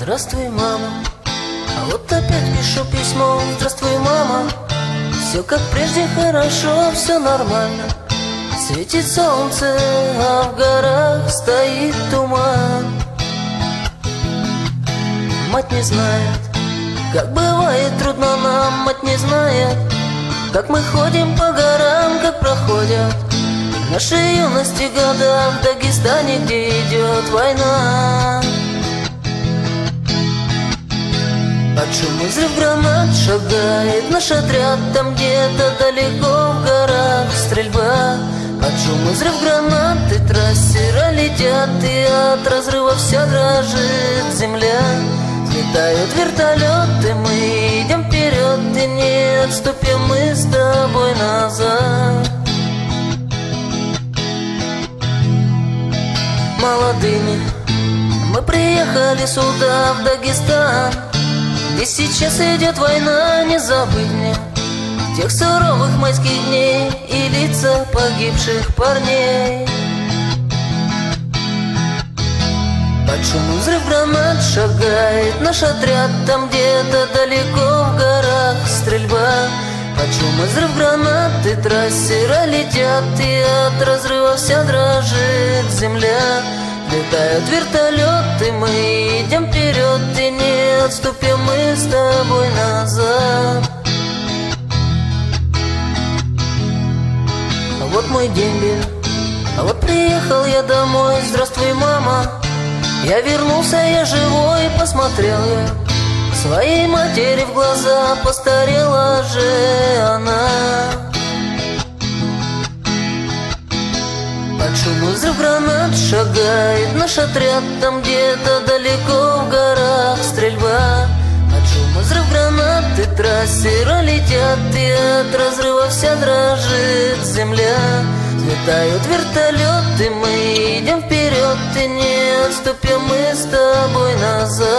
Здравствуй, мама. А вот опять пишу письмо. Здравствуй, мама. Все как прежде хорошо, все нормально. Светит солнце, а в горах стоит туман. Мать не знает, как бывает трудно нам. Мать не знает, как мы ходим по горам, как проходят наши юности года в Дагестане, где идет война. Под шум и взрыв гранат шагает наш отряд. Там где-то далеко в горах стрельба. Под шум и взрыв гранат и трассера летят, и от разрыва вся дрожит земля. Взлетают вертолеты, мы идем вперед, и не отступим мы с тобой назад. Молодыми мы приехали сюда, в Дагестан, где сейчас идет война. Не забыть мне тех суровых майских дней и лица погибших парней. Под шум и взрыв гранат шагает наш отряд. Там где-то далеко в горах стрельба. Под шум и взрыв гранат и трассера летят, и от разрыва вся дрожит земля. Летают вертолеты, мы идем вперед, и не отступим мы с тобой назад. А вот мой дембель, а вот приехал я домой. Здравствуй, мама. Я вернулся, я живой, посмотрел я своей матери в глаза, постарела же она. Под шум и взрыв гранат шагает наш отряд. Там где-то далеко в горах стрельба. Под шум и взрыв гранат и трассера летят, и от разрыва вся дрожит земля. Взлетают вертолеты, мы идем вперед, и не отступим мы с тобой назад.